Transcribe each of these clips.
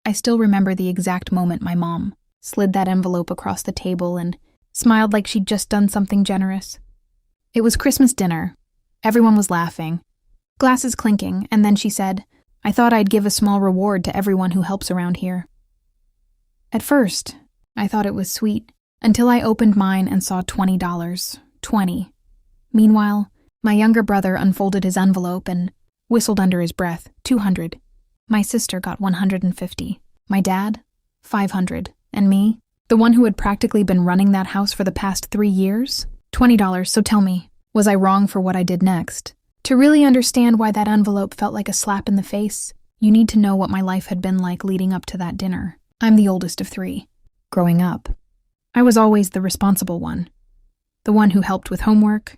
I still remember the exact moment my mom slid that envelope across the table and smiled like she'd just done something generous. It was Christmas dinner. Everyone was laughing, glasses clinking, and then she said, "I thought I'd give a small reward to everyone who helps around here." At first, I thought it was sweet, until I opened mine and saw $20. 20. Meanwhile, my younger brother unfolded his envelope and whistled under his breath, 200. My sister got 150. My dad, 500. And me, the one who had practically been running that house for the past 3 years, $20. So tell me, was I wrong for what I did next? To really understand why that envelope felt like a slap in the face, you need to know what my life had been like leading up to that dinner. I'm the oldest of 3. Growing up, I was always the responsible one. The one who helped with homework,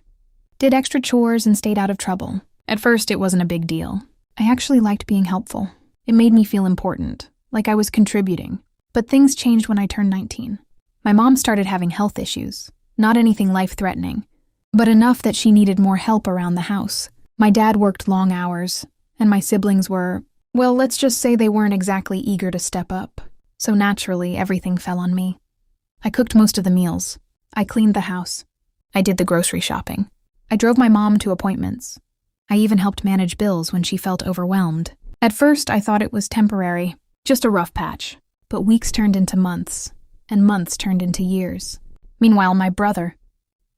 did extra chores, and stayed out of trouble. At first, it wasn't a big deal. I actually liked being helpful. It made me feel important, like I was contributing. But things changed when I turned 19. My mom started having health issues. Not anything life-threatening, but enough that she needed more help around the house. My dad worked long hours, and my siblings were, well, let's just say they weren't exactly eager to step up. So naturally, everything fell on me. I cooked most of the meals. I cleaned the house. I did the grocery shopping. I drove my mom to appointments. I even helped manage bills when she felt overwhelmed. At first, I thought it was temporary, just a rough patch. But weeks turned into months, and months turned into years. Meanwhile, my brother,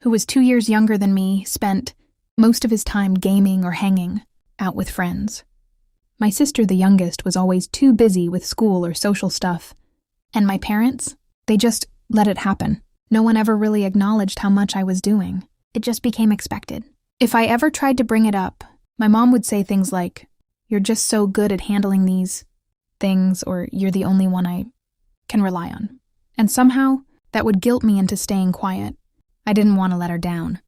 who was 2 years younger than me, spent most of his time gaming or hanging out with friends. My sister, the youngest, was always too busy with school or social stuff. And my parents, they just let it happen. No one ever really acknowledged how much I was doing. It just became expected. If I ever tried to bring it up, my mom would say things like, "You're just so good at handling these things," or "You're the only one I can rely on." And somehow, that would guilt me into staying quiet. I didn't want to let her down.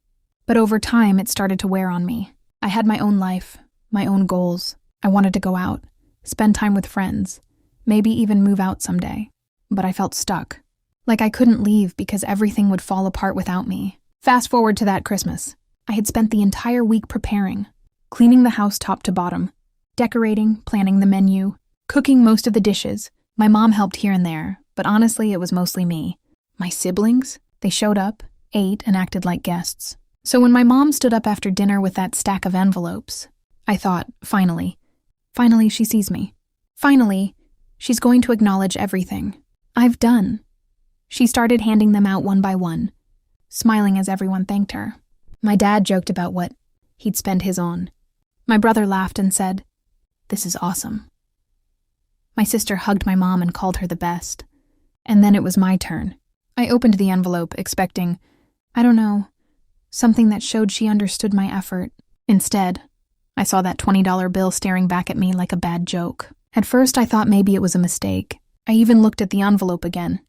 But over time, it started to wear on me. I had my own life, my own goals. I wanted to go out, spend time with friends, maybe even move out someday. But I felt stuck. Like I couldn't leave because everything would fall apart without me. Fast forward to that Christmas. I had spent the entire week preparing, cleaning the house top to bottom, decorating, planning the menu, cooking most of the dishes. My mom helped here and there, but honestly, it was mostly me. My siblings, they showed up, ate, and acted like guests. So when my mom stood up after dinner with that stack of envelopes, I thought, finally she sees me. Finally, she's going to acknowledge everything I've done. She started handing them out one by one, smiling as everyone thanked her. My dad joked about what he'd spend his on. My brother laughed and said, "This is awesome." My sister hugged my mom and called her the best. And then it was my turn. I opened the envelope, expecting, I don't know, something that showed she understood my effort. Instead, I saw that $20 bill staring back at me like a bad joke. At first, I thought maybe it was a mistake. I even looked at the envelope again,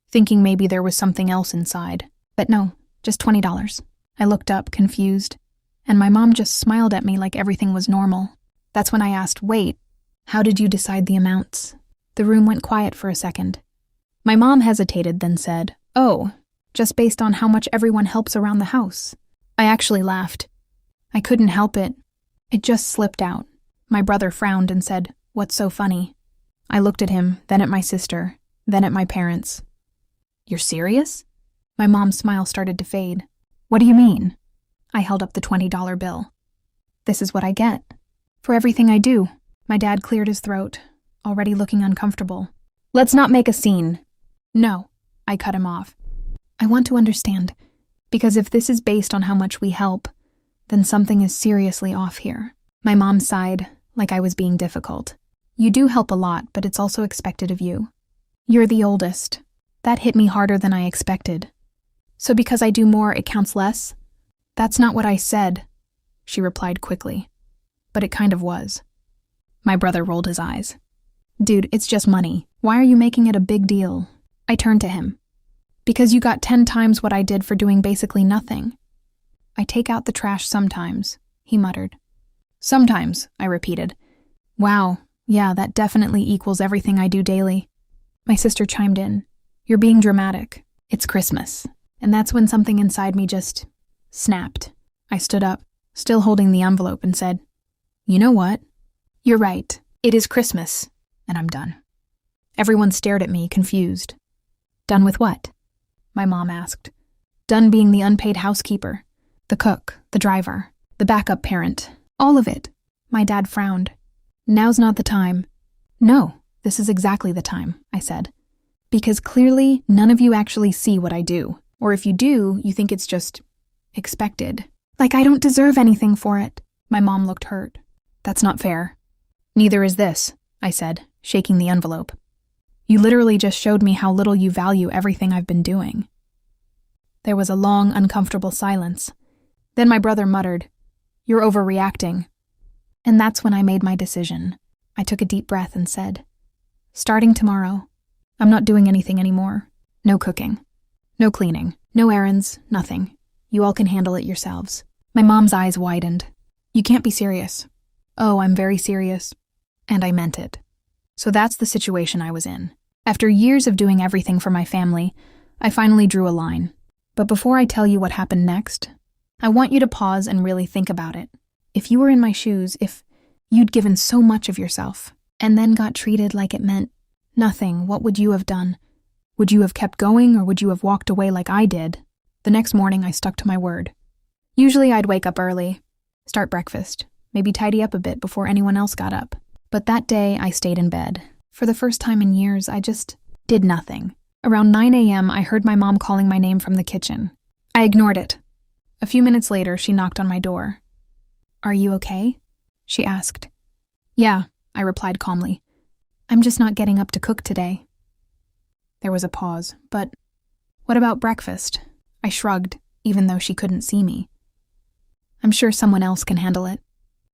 thinking maybe there was something else inside. But no, just $20. I looked up, confused, and my mom just smiled at me like everything was normal. That's when I asked, "Wait, how did you decide the amounts?" The room went quiet for a second. My mom hesitated, then said, "Oh, just based on how much everyone helps around the house." I actually laughed. I couldn't help it. It just slipped out. My brother frowned and said, "What's so funny?" I looked at him, then at my sister, then at my parents. "You're serious?" My mom's smile started to fade. "What do you mean?" I held up the $20 bill. "This is what I get. For everything I do." My dad cleared his throat, already looking uncomfortable. "Let's not make a scene." "No," I cut him off. "I want to understand, because if this is based on how much we help, then something is seriously off here." My mom sighed, like I was being difficult. "You do help a lot, but it's also expected of you. You're the oldest." That hit me harder than I expected. "So because I do more, it counts less?" "That's not what I said," she replied quickly. But it kind of was. My brother rolled his eyes. "Dude, it's just money. Why are you making it a big deal?" I turned to him. "Because you got 10 times what I did for doing basically nothing." "I take out the trash sometimes," he muttered. "Sometimes," I repeated. "Wow, yeah, that definitely equals everything I do daily." My sister chimed in. "You're being dramatic. It's Christmas." And that's when something inside me just snapped. I stood up, still holding the envelope, and said, "You know what? You're right. It is Christmas." And I'm done. Everyone stared at me, confused. Done with what? My mom asked. Done being the unpaid housekeeper, the cook, the driver, the backup parent, all of it. My dad frowned. Now's not the time. No, this is exactly the time, I said. Because clearly none of you actually see what I do. Or if you do, you think it's just expected. Like I don't deserve anything for it. My mom looked hurt. That's not fair. Neither is this, I said, shaking the envelope. You literally just showed me how little you value everything I've been doing. There was a long, uncomfortable silence. Then my brother muttered, You're overreacting. And that's when I made my decision. I took a deep breath and said, Starting tomorrow, I'm not doing anything anymore. No cooking. No cleaning. No errands. Nothing. You all can handle it yourselves. My mom's eyes widened. You can't be serious. Oh, I'm very serious. And I meant it. So that's the situation I was in. After years of doing everything for my family, I finally drew a line. But before I tell you what happened next, I want you to pause and really think about it. If you were in my shoes, if you'd given so much of yourself, and then got treated like it meant nothing, what would you have done? Would you have kept going, or would you have walked away like I did? The next morning, I stuck to my word. Usually I'd wake up early, start breakfast, maybe tidy up a bit before anyone else got up. But that day, I stayed in bed. For the first time in years, I just did nothing. Around 9 a.m., I heard my mom calling my name from the kitchen. I ignored it. A few minutes later, she knocked on my door. Are you okay? She asked. Yeah, I replied calmly. I'm just not getting up to cook today. There was a pause, but what about breakfast? I shrugged, even though she couldn't see me. I'm sure someone else can handle it.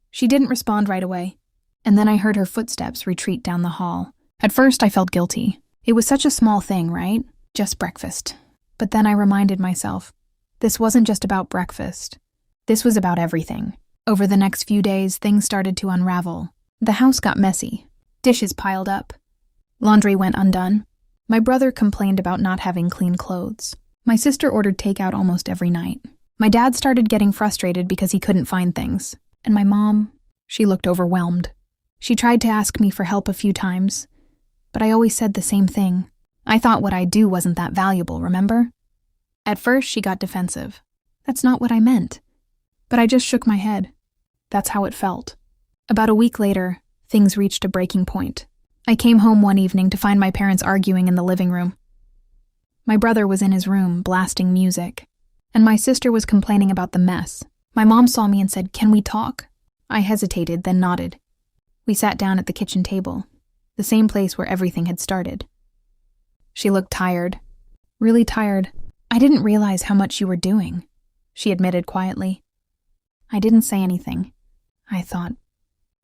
She didn't respond right away, and then I heard her footsteps retreat down the hall. At first, I felt guilty. It was such a small thing, right? Just breakfast. But then I reminded myself, this wasn't just about breakfast. This was about everything. Over the next few days, things started to unravel. The house got messy. Dishes piled up. Laundry went undone. My brother complained about not having clean clothes. My sister ordered takeout almost every night. My dad started getting frustrated because he couldn't find things. And my mom, she looked overwhelmed. She tried to ask me for help a few times, but I always said the same thing. I thought what I do wasn't that valuable, remember? At first, she got defensive. That's not what I meant. But I just shook my head. That's how it felt. About a week later, things reached a breaking point. I came home one evening to find my parents arguing in the living room. My brother was in his room, blasting music, and my sister was complaining about the mess. My mom saw me and said, "Can we talk?" I hesitated, then nodded. We sat down at the kitchen table, the same place where everything had started. She looked tired, really tired. "I didn't realize how much you were doing," she admitted quietly. I didn't say anything. I thought,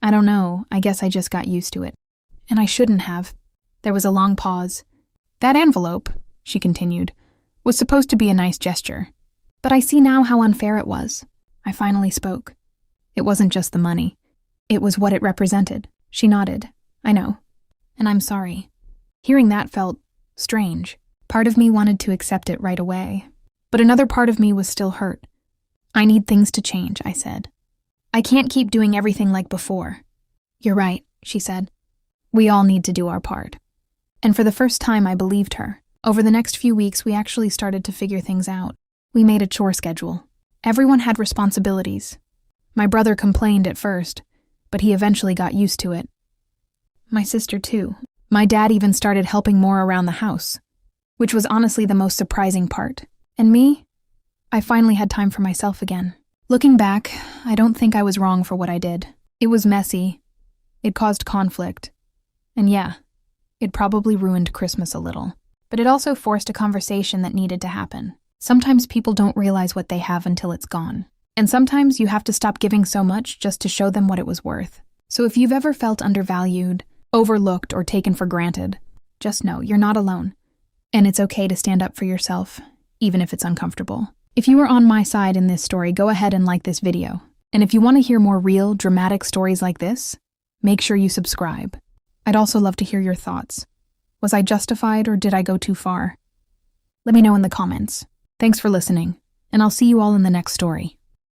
I don't know, I guess I just got used to it. And I shouldn't have. There was a long pause. "That envelope," she continued, "was supposed to be a nice gesture. But I see now how unfair it was." I finally spoke. It wasn't just the money. It was what it represented. She nodded. "I know. And I'm sorry." Hearing that felt strange. Part of me wanted to accept it right away. But another part of me was still hurt. "I need things to change," I said. "I can't keep doing everything like before." "You're right," she said. "We all need to do our part." And for the first time, I believed her. Over the next few weeks, we actually started to figure things out. We made a chore schedule. Everyone had responsibilities. My brother complained at first, but he eventually got used to it. My sister, too. My dad even started helping more around the house, which was honestly the most surprising part. And me? I finally had time for myself again. Looking back, I don't think I was wrong for what I did. It was messy. It caused conflict. And yeah, it probably ruined Christmas a little. But it also forced a conversation that needed to happen. Sometimes people don't realize what they have until it's gone. And sometimes you have to stop giving so much just to show them what it was worth. So if you've ever felt undervalued, overlooked, or taken for granted, just know you're not alone. And it's okay to stand up for yourself, even if it's uncomfortable. If you were on my side in this story, go ahead and like this video. And if you want to hear more real, dramatic stories like this, make sure you subscribe. I'd also love to hear your thoughts. Was I justified or did I go too far? Let me know in the comments. Thanks for listening, and I'll see you all in the next story.